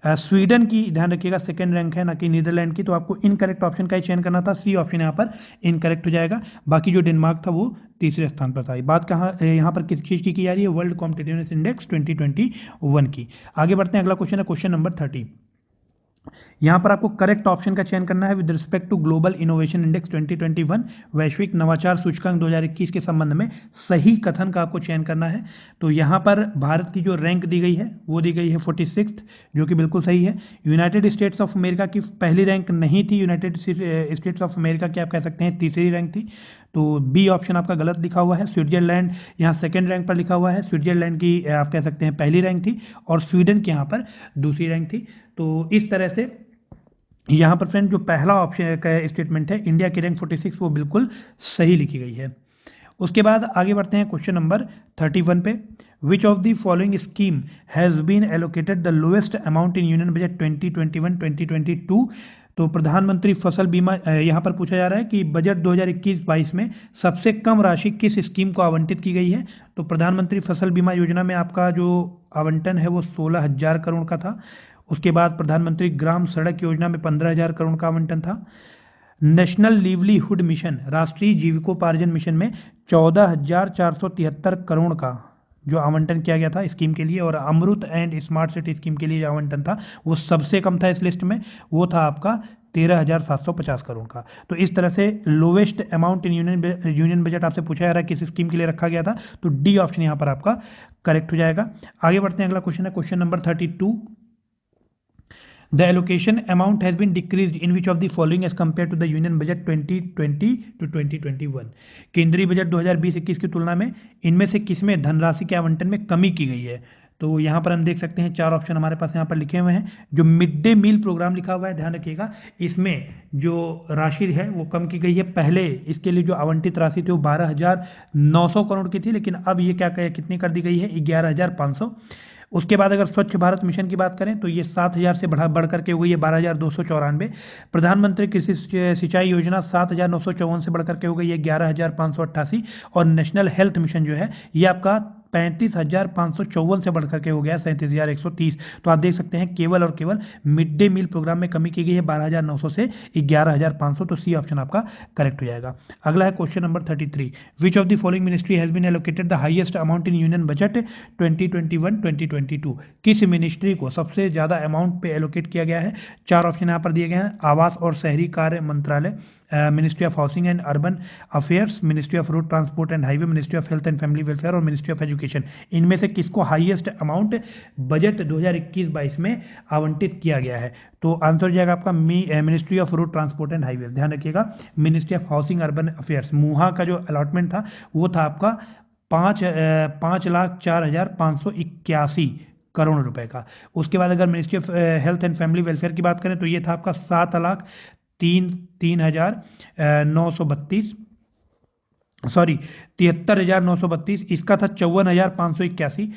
स्वीडन की ध्यान रखिएगा सेकंड रैंक है, ना कि नीदरलैंड की। तो आपको इनकरेक्ट ऑप्शन का ही चयन करना था। सी ऑप्शन यहाँ पर इनकरेक्ट हो जाएगा। बाकी जो डेनमार्क था वो तीसरे स्थान पर था। बात कहाँ यहाँ पर किस चीज़ की जा रही है? वर्ल्ड कॉम्पिटिटिवनेस इंडेक्स 2021 की। आगे बढ़ते हैं, अगला क्वेश्चन है क्वेश्चन नंबर 30। यहाँ पर आपको करेक्ट ऑप्शन का चयन करना है with respect to global innovation index 2021, वैश्विक नवाचार सूचकांक 2021 के संबंध में सही कथन का आपको चयन करना है। तो यहाँ पर भारत की जो रैंक दी गई है वो दी गई है 46th, जो कि बिल्कुल सही है। यूनाइटेड स्टेट्स ऑफ अमेरिका की पहली रैंक नहीं थी, यूनाइटेड स्टेट्स ऑफ अमेरिका की आप कह सकते हैं तीसरी रैंक थी। तो बी ऑप्शन आपका गलत लिखा हुआ है। स्विट्जरलैंड यहाँ सेकंड रैंक पर लिखा हुआ है। स्विट्जरलैंड की आप कह सकते हैं पहली रैंक थी, और स्वीडन की यहाँ पर दूसरी रैंक थी। तो इस तरह से यहाँ पर फ्रेंड जो पहला ऑप्शन का स्टेटमेंट है इंडिया की रैंक 46 वो बिल्कुल सही लिखी गई है। उसके बाद आगे बढ़ते हैं क्वेश्चन नंबर 31 पे। Which of the following scheme has been allocated the lowest amount in union budget 2021-2022। तो प्रधानमंत्री फसल बीमा यहाँ पर पूछा जा रहा है कि बजट 2021-22 में सबसे कम राशि किस स्कीम को आवंटित की गई है। तो प्रधानमंत्री फसल बीमा योजना में आपका जो आवंटन है वो 16,000 करोड़ का था। उसके बाद प्रधानमंत्री ग्राम सड़क योजना में 15,000 करोड़ का आवंटन था। नेशनल लिवलीहुड मिशन राष्ट्रीय जीविकोपार्जन मिशन में 14,473 करोड़ का जो आवंटन किया गया था स्कीम के लिए, और अमृत एंड स्मार्ट सिटी स्कीम के लिए जो आवंटन था वो सबसे कम था इस लिस्ट में, वो था आपका 13,750 करोड़ का। तो इस तरह से lowest amount in union budget आपसे पूछा जा रहा है किस स्कीम के लिए रखा गया था, तो डी ऑप्शन यहाँ पर आपका करेक्ट हो जाएगा। आगे बढ़ते हैं, अगला क्वेश्चन है question number 32। The allocation amount has been decreased in which of the following as compared to the Union Budget 2020 to 2021। केंद्रीय बजट 2020-21 की तुलना में इनमें से किसमें धनराशि के आवंटन में कमी की गई है। तो यहाँ पर हम देख सकते हैं 4 ऑप्शन हमारे पास यहाँ पर लिखे हुए हैं। जो मिड डे मील प्रोग्राम लिखा हुआ है ध्यान रखिएगा, इसमें जो राशि है वो कम की गई है। पहले इसके लिए जो आवंटित राशि थी वो 12,900 करोड़ की थी, लेकिन अब ये क्या कितनी कर दी गई है 11,500। उसके बाद अगर स्वच्छ भारत मिशन की बात करें तो ये 7,000 से बढ़ करके हो गई है 12,294। प्रधानमंत्री कृषि सिंचाई योजना 7,954 से बढ़ करके हो गई है 11,588। और नेशनल हेल्थ मिशन जो है ये आपका 35,554 से बढ़कर के हो गया 37,130। तो आप देख सकते हैं केवल और केवल मिड डे मील प्रोग्राम में कमी की गई है 12,900 से 11,500। तो सी ऑप्शन आपका करेक्ट हो जाएगा। अगला है question number 33। Which of the following ministry has been allocated the highest amount in union budget 2021-2022। किस मिनिस्ट्री को सबसे ज्यादा अमाउंट पे एलोकेट किया गया है। 4 ऑप्शन यहाँ पर दिए गए हैं। आवास और शहरी कार्य मंत्रालय, ministry of housing and urban affairs, ministry of road transport and highway, ministry of health and family welfare और मिनिस्ट्री ऑफ एजुकेशन। इनमें से किसको हाईएस्ट अमाउंट बजट 2021-22 में आवंटित किया गया है। तो आंसर हो जाएगा आपका ministry of road transport and highway. ध्यान रखिएगा ministry of housing urban affairs, मुहा का जो अलॉटमेंट था वो था आपका 5,04,581 करोड़ रुपए का। उसके बाद अगर ministry of health and family welfare की बात करें तो ये था आपका 7,03,932, सॉरी 73,932। इसका था 54,581,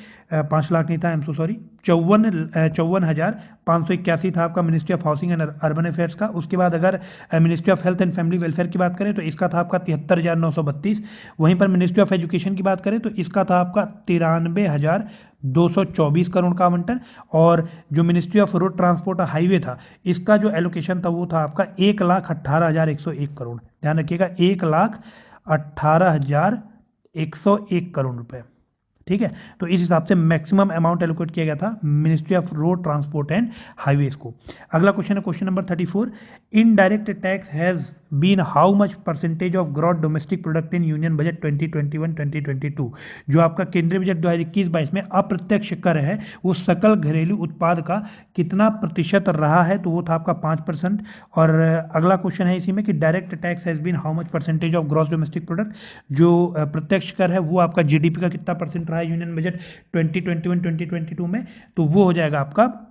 5 लाख नहीं था, आई एम सो सॉरी, 54,581 था आपका ministry of housing and urban affairs का। उसके बाद अगर ministry of health and family welfare की बात करें तो इसका था आपका 73,932। वहीं पर मिनिस्ट्री ऑफ एजुकेशन की बात करें तो इसका था आपका 93,224 करोड़ का आवंटन। और जो मिनिस्ट्री ऑफ रोड ट्रांसपोर्ट और हाईवे था इसका जो एलोकेशन था वो था आपका 1,18,101 करोड़। ध्यान रखिएगा 1,18,101 करोड़ रुपए। ठीक है, तो इस हिसाब से मैक्सिमम अमाउंट एलोकेट किया गया था ministry of road transport and highways को। अगला क्वेश्चन है question number 34। Indirect tax has been how much percentage of gross domestic product in union budget 2021-2022। जो आपका केंद्रीय बजट 2021-22 में अप्रत्यक्ष कर है वो सकल घरेलू उत्पाद का कितना प्रतिशत रहा है, तो वो था आपका 5%। और अगला क्वेश्चन है इसी में कि direct tax has been how much percentage of gross domestic product. जो प्रत्यक्ष कर है वो आपका जीडीपी का कितना परसेंट रहा है यूनियन बजट 2021-2022 में, तो वो हो जाएगा आपका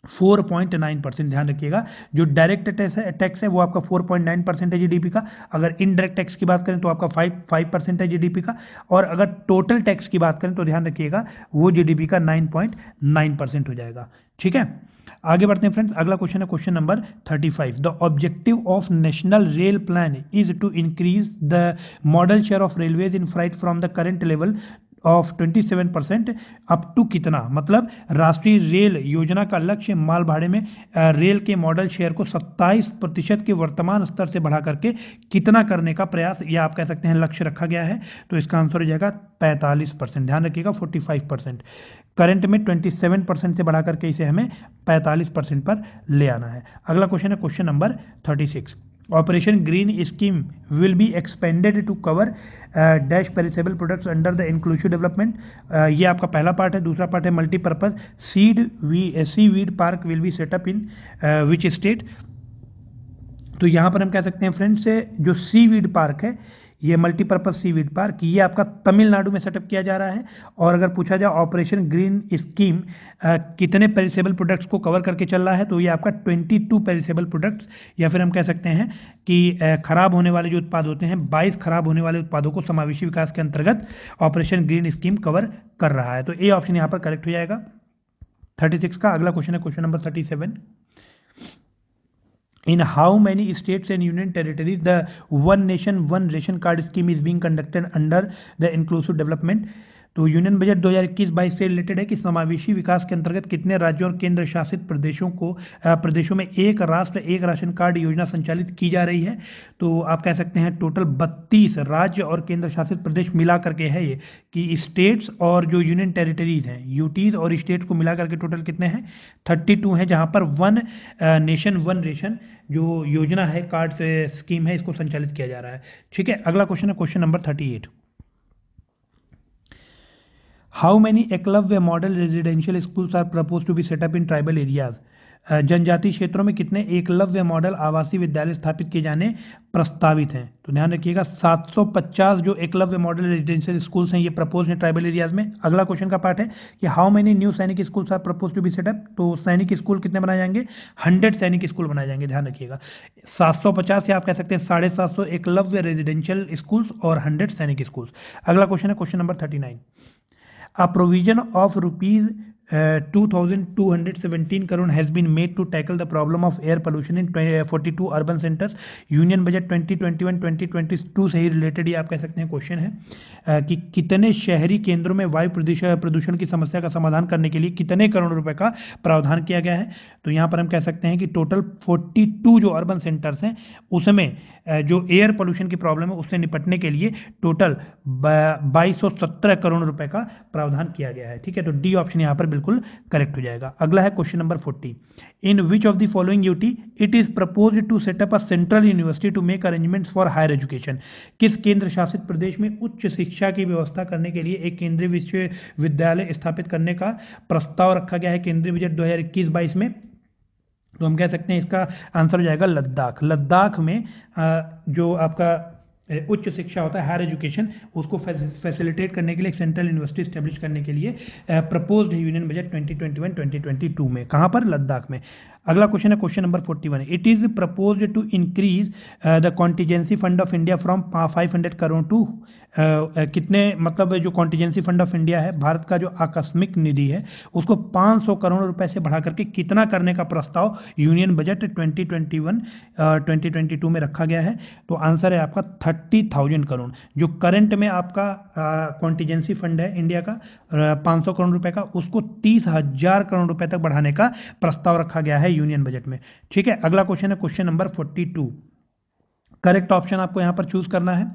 4.9%। ध्यान रखिएगा जो डायरेक्ट टैक्स है वो आपका 4.9% है जीडीपी का। अगर इनडायरेक्ट टैक्स की बात करें तो आपका 5% है जीडीपी का। और अगर टोटल टैक्स की बात करें तो ध्यान रखिएगा वो जीडीपी का 9.9% हो जाएगा। ठीक है, आगे बढ़ते हैं फ्रेंड्स। अगला क्वेश्चन है question number 35। The objective of national rail plan is to increase the modal share of railways in freight from the current level of 27% up to कितना। मतलब राष्ट्रीय रेल योजना का लक्ष्य माल भाड़े में रेल के मॉडल शेयर को 27% के वर्तमान स्तर से बढ़ा करके कितना करने का प्रयास या आप कह सकते हैं लक्ष्य रखा गया है। तो इसका आंसर हो जाएगा 45%। ध्यान रखिएगा 45%। करंट में 27% से बढ़ा करके इसे हमें 45% पर ले आना है। अगला क्वेश्चन है question number 36। Operation green scheme will be expanded to cover dash perishable products under the inclusive development. ये आपका पहला पार्ट है। दूसरा पार्ट है multipurpose seaweed park will be set up in which state. तो यहाँ पर हम कह सकते हैं फ्रेंड्स जो सीवीड पार्क है ये मल्टीपर्पज सीवीड पार्क, ये आपका तमिलनाडु में सेटअप किया जा रहा है। और अगर पूछा जाए ऑपरेशन ग्रीन स्कीम कितने पेरिसेबल प्रोडक्ट्स को कवर करके चल रहा है, तो ये आपका 22 पेरिसेबल प्रोडक्ट्स, या फिर हम कह सकते हैं कि खराब होने वाले जो उत्पाद होते हैं, 22 खराब होने वाले उत्पादों को समावेशी विकास के अंतर्गत ऑपरेशन ग्रीन स्कीम कवर कर रहा है। तो ए ऑप्शन यहाँ पर करेक्ट हो जाएगा 36 का। अगला क्वेश्चन है question number 37। In how many states and union territories the one nation one ration card scheme is being conducted under the inclusive development? तो यूनियन बजट 2021-22 से रिलेटेड है कि समावेशी विकास के अंतर्गत कितने राज्यों और केंद्र शासित प्रदेशों में एक राष्ट्र एक राशन कार्ड योजना संचालित की जा रही है। तो आप कह सकते हैं टोटल 32 राज्य और केंद्र शासित प्रदेश मिला करके है ये, कि स्टेट्स और जो यूनियन टेरिटरीज हैं, यूटीज और स्टेट्स को मिला करके टोटल कितने हैं, 32 हैं, जहां पर वन नेशन वन रेशन जो योजना है, कार्ड से स्कीम है, इसको संचालित किया जा रहा है। ठीक है, अगला क्वेश्चन है question number 38। How many Eklavya model residential schools are propose to be set up in tribal areas? जनजातीय क्षेत्रों में कितने एकलव्य मॉडल आवासीय विद्यालय स्थापित किए जाने प्रस्तावित हैं? तो ध्यान रखिएगा 750 जो एकलव्य मॉडल रेजिडेंशियल स्कूल्स हैं ये प्रपोज हैं ट्राइबल एरियाज में। अगला क्वेश्चन का पार्ट है कि how many new Sainik schools are propose to be set up? तो सैनिक स्कूल कितने बनाए जाएंगे? 100 सैनिक स्कूल बनाए जाएंगे। ध्यान रखिएगा 750 या आप कह सकते हैं 750 एकलव्य रेजिडेंशियल स्कूल्स और 100 सैनिक स्कूल्स। अगला क्वेश्चन है question number 39। A provision of rupees 2,217 crore has been made to tackle the problem of air pollution in 42 urban centers. Union budget 2021-2022 से ही रिलेटेड ये आप कह सकते हैं क्वेश्चन है कि कितने शहरी केंद्रों में वायु प्रदूषण की समस्या का समाधान करने के लिए कितने करोड़ रुपए का प्रावधान किया गया है? तो यहाँ पर हम कह सकते हैं कि टोटल 42 जो अर्बन सेंटर्स हैं उसमें जो एयर पोल्यूशन की प्रॉब्लम है उससे निपटने के लिए टोटल 2217 करोड़ रुपए का प्रावधान किया गया है। ठीक है, तो डी ऑप्शन यहाँ पर बिल्कुल करेक्ट हो जाएगा। अगला है question number 40। In which of the following UT it is proposed to set up a central university to make arrangements for higher education? किस केंद्र शासित प्रदेश में उच्च शिक्षा की व्यवस्था करने के लिए एक केंद्रीय विश्वविद्यालय स्थापित करने का प्रस्ताव रखा गया है केंद्रीय बजट 2021-22 में? तो हम कह सकते हैं इसका आंसर हो जाएगा लद्दाख। लद्दाख में जो आपका उच्च शिक्षा होता है, हायर एजुकेशन, उसको फैसिलिटेट करने के लिए एक सेंट्रल यूनिवर्सिटी स्टैब्लिश करने के लिए प्रपोज्ड है यूनियन बजट 2021-2022 में। कहाँ पर? लद्दाख में। अगला क्वेश्चन है question number 41। It is proposed to increase the contingency fund of India from 500 crore to कितने, मतलब जो कॉन्टीजेंसी फंड ऑफ इंडिया है, भारत का जो आकस्मिक निधि है, उसको 500 करोड़ रुपए से बढ़ा करके कितना करने का प्रस्ताव यूनियन बजट 2021-2022 में रखा गया है? तो आंसर है आपका 30,000 करोड़। जो करंट में आपका कॉन्टीजेंसी फंड है इंडिया का 500 करोड़ रुपए का, उसको 30,000 करोड़ रुपए तक बढ़ाने का प्रस्ताव रखा गया है यूनियन बजट में। ठीक है, अगला क्वेश्चन है क्वेश्चन नंबर 42। करेक्ट ऑप्शन आपको यहां पर चूज करना है।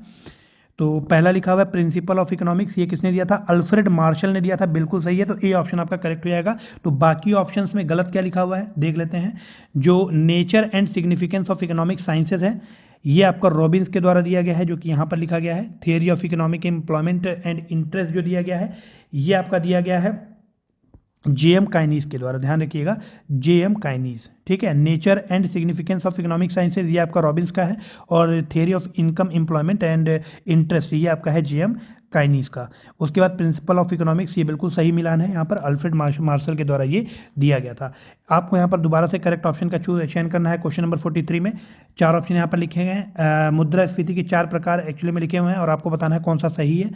तो पहला लिखा हुआ है प्रिंसिपल ऑफ इकोनॉमिक्स, ये किसने दिया था? अल्फ्रेड मार्शल ने दिया था। बिल्कुल सही है, तो ए ऑप्शन आपका करेक्ट हो जाएगा। तो बाकी ऑप्शंस में गलत क्या लिखा हुआ है देख लेते हैं। जो nature and significance of economic sciences है ये आपका रॉबिन्स के द्वारा दिया गया है, जो कि यहाँ पर लिखा गया है। Theory of economic employment and interest जो दिया गया है ये आपका दिया गया है जेएम काइनीज के द्वारा। ध्यान रखिएगा जेएम काइनीज। ठीक है, nature and significance of economic sciences ये आपका रॉबिन्स का है, और theory of income employment and interest ये आपका है जेएम काइनीज का। उसके बाद प्रिंसिपल ऑफ इकोनॉमिक्स ये बिल्कुल सही मिलान है, यहाँ पर अल्फ्रेड मार्शल के द्वारा ये दिया गया था। आपको यहाँ पर दोबारा से करेक्ट ऑप्शन का चयन करना है। क्वेश्चन नंबर 43 में 4 ऑप्शन यहाँ पर लिखे गए हैं। मुद्रास्फीति के 4 प्रकार एक्चुअली में लिखे हुए हैं और आपको बताना है कौन सा सही है।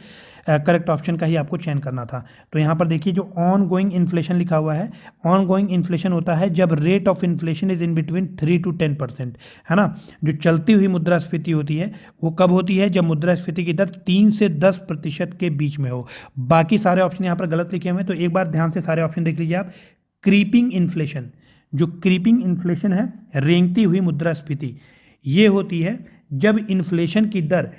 करेक्ट ऑप्शन का ही आपको चयन करना था। तो यहाँ पर देखिए जो ऑन गोइंग इन्फ्लेशन लिखा हुआ है, ऑन गोइंग इन्फ्लेशन होता है जब rate of inflation is in between 3 to 10%, है ना। जो चलती हुई मुद्रास्फीति होती है वो कब होती है? जब मुद्रास्फीति की दर 3 से 10% के बीच में हो। बाकी सारे ऑप्शन यहाँ पर गलत लिखे हुए हैं, तो एक बार ध्यान से सारे ऑप्शन देख लीजिए आप। क्रीपिंग इन्फ्लेशन, जो क्रीपिंग इन्फ्लेशन है, रेंगती हुई मुद्रास्फीति, ये होती है जब इन्फ्लेशन की दर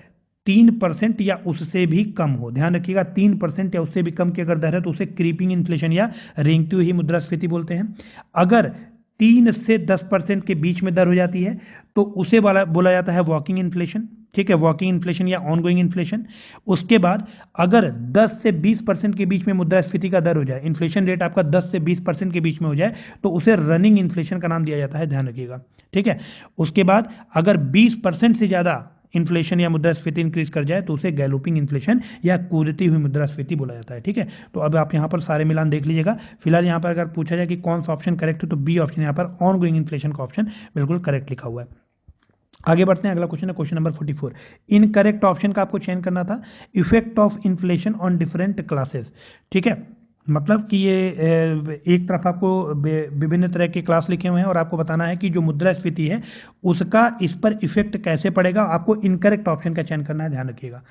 3% या उससे भी कम हो। ध्यान रखिएगा 3% या उससे भी कम की अगर दर है तो उसे क्रीपिंग इन्फ्लेशन या रेंगती हुई मुद्रास्फीति बोलते हैं। अगर 3 से 10% के बीच में दर हो जाती है तो उसे बोला जाता है वॉकिंग इन्फ्लेशन। ठीक है, वॉकिंग इन्फ्लेशन या ऑनगोइंग इन्फ्लेशन। उसके बाद अगर 10 से 20% के बीच में मुद्रास्फीति का दर हो जाए, इन्फ्लेशन रेट आपका 10 से 20% के बीच में हो जाए तो उसे रनिंग इन्फ्लेशन का नाम दिया जाता है। ध्यान रखिएगा, ठीक है। उसके बाद अगर 20% से ज़्यादा इन्फ्लेशन या मुद्रास्फीति इंक्रीज कर जाए तो उसे गैलोपिंग इन्फ्लेशन या कूदती हुई मुद्रास्फीति बोला जाता है। ठीक है, तो अब आप यहाँ पर सारे मिलान देख लीजिएगा। फिलहाल यहाँ पर अगर पूछा जाए कि कौन सा ऑप्शन करेक्ट है तो बी ऑप्शन यहाँ पर ऑन गोइंग इन्फ्लेशन का ऑप्शन बिल्कुल करेक्ट लिखा हुआ है। आगे बढ़ते हैं, अगला क्वेश्चन है क्वेश्चन नंबर 44। इनकरेक्ट ऑप्शन का आपको चयन करना था, effect of inflation on different classes. ठीक है, मतलब कि ये एक तरफ आपको विभिन्न तरह के क्लास लिखे हुए हैं और आपको बताना है कि जो मुद्रास्फीति है उसका इस पर इफेक्ट कैसे पड़ेगा। आपको इनकरेक्ट ऑप्शन का चयन करना है, ध्यान रखिएगा।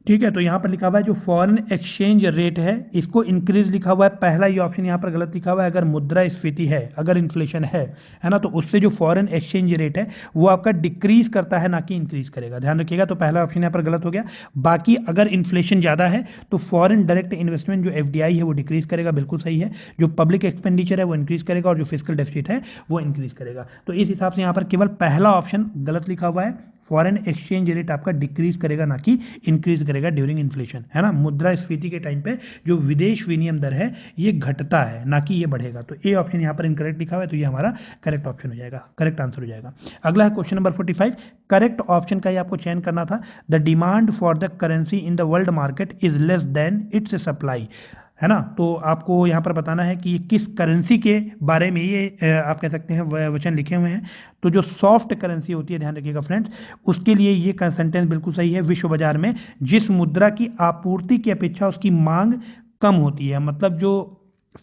ठीक है, तो यहाँ पर लिखा हुआ है जो फॉरेन एक्सचेंज रेट है इसको इंक्रीज लिखा हुआ है, पहला ये ऑप्शन यहाँ पर गलत लिखा हुआ है। अगर मुद्रास्फीति है, अगर इन्फ्लेशन है ना, तो उससे जो फॉरेन एक्सचेंज रेट है वो आपका डिक्रीज करता है, ना कि इंक्रीज करेगा। ध्यान रखिएगा, तो पहला ऑप्शन यहाँ पर गलत हो गया। बाकी अगर इन्फ्लेशन ज़्यादा है तो फॉरेन डायरेक्ट इन्वेस्टमेंट जो FDI है वो डिक्रीज करेगा, बिल्कुल सही है। जो पब्लिक एक्सपेंडिचर है वो इंक्रीज करेगा और जो फिस्कल डेफिसिट है वो इंक्रीज करेगा। तो इस हिसाब से यहाँ पर केवल पहला ऑप्शन गलत लिखा हुआ है, फॉरेन एक्सचेंज रेट आपका डिक्रीज करेगा ना कि इंक्रीज करेगा ड्यूरिंग इन्फ्लेशन, है ना। मुद्रास्फीति के टाइम पे जो विदेश विनिमय दर है ये घटता है, ना कि ये बढ़ेगा। तो ए ऑप्शन यहाँ पर इनकरेक्ट लिखा हुआ है, तो ये हमारा करेक्ट ऑप्शन हो जाएगा, करेक्ट आंसर हो जाएगा। अगला है क्वेश्चन नंबर 45। करेक्ट ऑप्शन का ही आपको चयन करना था, the demand for the currency in the world market is less then it's supply, है ना। तो आपको यहाँ पर बताना है कि ये किस करेंसी के बारे में ये आप कह सकते हैं वचन लिखे हुए हैं। तो जो सॉफ्ट करेंसी होती है, ध्यान रखिएगा फ्रेंड्स, उसके लिए ये सेंटेंस बिल्कुल सही है। विश्व बाजार में जिस मुद्रा की आपूर्ति की अपेक्षा उसकी मांग कम होती है, मतलब जो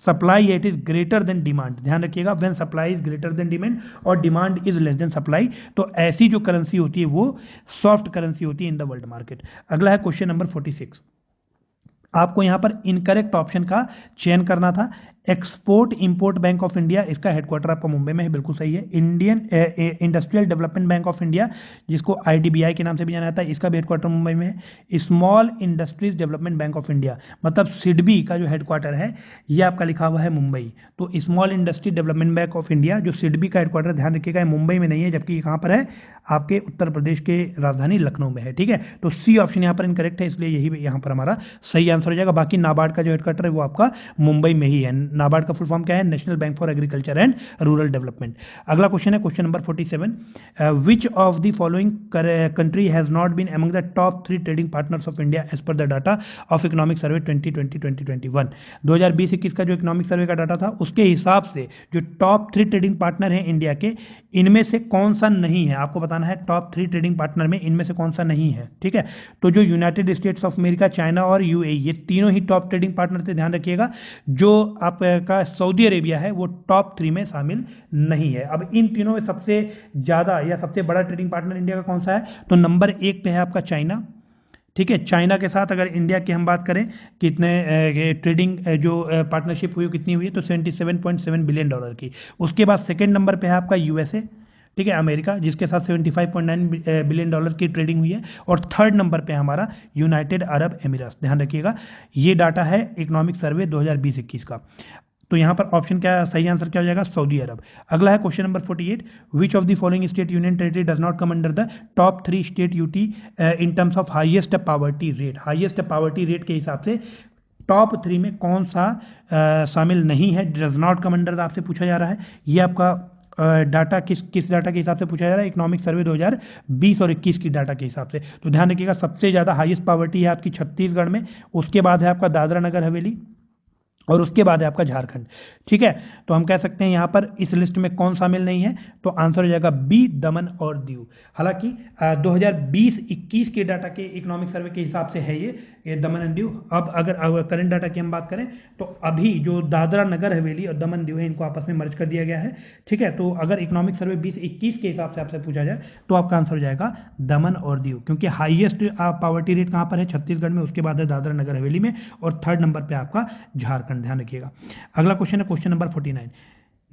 supply it is greater than demand. ध्यान रखिएगा, when supply is greater than demand और demand is less than supply, तो ऐसी जो करेंसी होती है वो सॉफ्ट करेंसी होती है इन द वर्ल्ड मार्केट। अगला है क्वेश्चन नंबर 46। आपको यहां पर इनकरेक्ट ऑप्शन का चयन करना था। Export import bank of India, इसका हेडक्वार्टर आपका मुंबई में है, बिल्कुल सही है। Indian industrial development bank of India, जिसको IDBI के नाम से भी जाना जाता है, इसका भी हेडक्वार्टर मुंबई में है। Small industries development bank of India, मतलब सिडबी का जो हेडक्वार्टर है ये आपका लिखा हुआ है मुंबई। तो small industry development bank of India जो सिडबी का हेडक्वार्टर, ध्यान रखिएगा, मुंबई में नहीं है, जबकि कहाँ पर है, आपके उत्तर प्रदेश के राजधानी लखनऊ में है। ठीक है, तो सी ऑप्शन यहाँ पर इनकरेक्ट है, इसलिए यही यहाँ पर हमारा सही आंसर हो जाएगा। बाकी नाबार्ड का जो हेडक्वार्टर है वो आपका मुंबई में ही है। नाबार्ड का फुल फॉर्म क्या है, national bank for agriculture and rural development. अगला क्वेश्चन है question number 47। Which of the following country has not been among the top 3 trading partners of India as per the data of economic survey 2020-2021। 2020-21 का जो economic survey का data था उसके हिसाब से जो टॉप 3 ट्रेडिंग पार्टनर हैं इंडिया के, इनमें से कौन सा नहीं है, आपको बताना है टॉप 3 ट्रेडिंग पार्टनर में इनमें से कौन सा नहीं है। ठीक है, तो जो United states of America, China और UAE, ये तीनों ही टॉप ट्रेडिंग पार्टनर थे। ध्यान रखिएगा, जो आपका सऊदी अरेबिया है वो टॉप 3 में शामिल नहीं है। अब इन तीनों में सबसे ज्यादा या सबसे बड़ा ट्रेडिंग पार्टनर इंडिया का कौन सा है, तो नंबर 1 पे है आपका चाइना। ठीक है, चाइना के साथ अगर इंडिया की हम बात करें कितने ट्रेडिंग जो पार्टनरशिप हुई कितनी हुई है, तो $77.7 बिलियन की। उसके बाद सेकेंड नंबर पे है आपका USA, ठीक है, अमेरिका, जिसके साथ $75.9 बिलियन की ट्रेडिंग हुई है। और थर्ड नंबर पे हमारा यूनाइटेड अरब एमिरेट्स। ध्यान रखिएगा, ये डाटा है इकोनॉमिक सर्वे 2020-21 का। तो यहाँ पर ऑप्शन क्या, सही आंसर क्या हो जाएगा, सऊदी अरब। अगला है question number 48। Which of the following state union territory does not come under the top 3 state UT in terms of highest poverty rate. Highest poverty rate के हिसाब से टॉप 3 में कौन सा शामिल नहीं है, डज नॉट कम अंडर, आपसे पूछा जा रहा है। ये आपका डाटा किस डाटा के हिसाब से पूछा जा रहा है, इकोनॉमिक सर्वे 2020 और 21 की डाटा के हिसाब से। तो ध्यान रखिएगा, सबसे ज़्यादा हाईएस्ट पावर्टी है आपकी छत्तीसगढ़ में, उसके बाद है आपका दादरा नगर हवेली और उसके बाद है आपका झारखंड। ठीक है, तो हम कह सकते हैं यहाँ पर इस लिस्ट में कौन शामिल नहीं है, तो आंसर हो जाएगा बी, दमन और दीव। हालांकि 2020-21 के डाटा के इकोनॉमिक सर्वे के हिसाब से है ये दमन एंड दीव। अब अगर करंट डाटा की हम बात करें तो अभी जो दादरा नगर हवेली और दमन दीव है इनको आपस में मर्ज कर दिया गया है। ठीक है, तो अगर इकोनॉमिक सर्वे 20-21 के हिसाब से आपसे पूछा जाए तो आपका आंसर हो जाएगा दमन और दीव, क्योंकि हाईएस्ट पावर्टी रेट कहाँ पर है, छत्तीसगढ़ में, उसके बाद है दादरा नगर हवेली में और थर्ड नंबर पर आपका झारखंड। ध्यान रखिएगा। अगला क्वेश्चन है question number 49।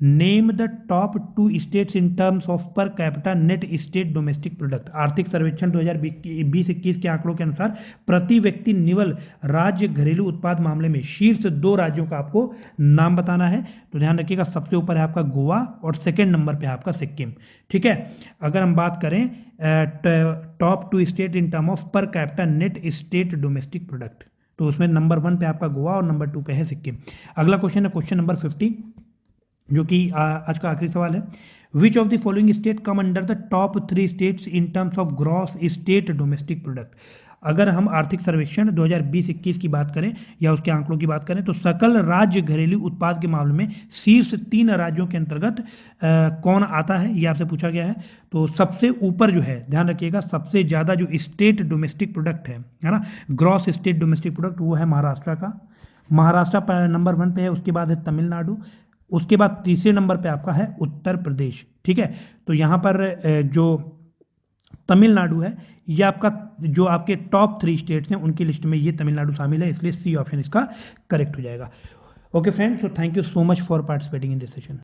Name the top 2 states in terms of per capita net state domestic product. आर्थिक सर्वेक्षण 2020-21 के आंकड़ों के अनुसार प्रति व्यक्ति निवल राज्य घरेलू उत्पाद मामले में शीर्ष 2 राज्यों का आपको नाम बताना है। तो ध्यान रखिएगा, सबसे ऊपर है आपका गोवा और सेकेंड नंबर पे है आपका सिक्किम। ठीक है, अगर हम बात करें top 2 state in term of per capita net state domestic product, तो उसमें नंबर 1 पे आपका गोवा और नंबर 2 पे है सिक्किम। अगला क्वेश्चन है क्वेश्चन नंबर 50, जो कि आज का आखिरी सवाल है। विच of the following state come under the top 3 states in terms of gross state domestic product. अगर हम आर्थिक सर्वेक्षण 2020-21 की बात करें या उसके आंकड़ों की बात करें तो सकल राज्य घरेलू उत्पाद के मामले में शीर्ष 3 राज्यों के अंतर्गत कौन आता है, ये आपसे पूछा गया है। तो सबसे ऊपर जो है, ध्यान रखिएगा, सबसे ज़्यादा जो स्टेट डोमेस्टिक प्रोडक्ट है ना, ग्रॉस स्टेट डोमेस्टिक प्रोडक्ट, वो है महाराष्ट्र का। महाराष्ट्र नंबर 1 पे है, उसके बाद है तमिलनाडु, उसके बाद तीसरे नंबर पे आपका है उत्तर प्रदेश। ठीक है, तो यहाँ पर जो तमिलनाडु है, ये आपका जो आपके टॉप 3 स्टेट्स हैं उनकी लिस्ट में ये तमिलनाडु शामिल है, इसलिए सी ऑप्शन इसका करेक्ट हो जाएगा। Okay friends, so thank you so much for participating in this session.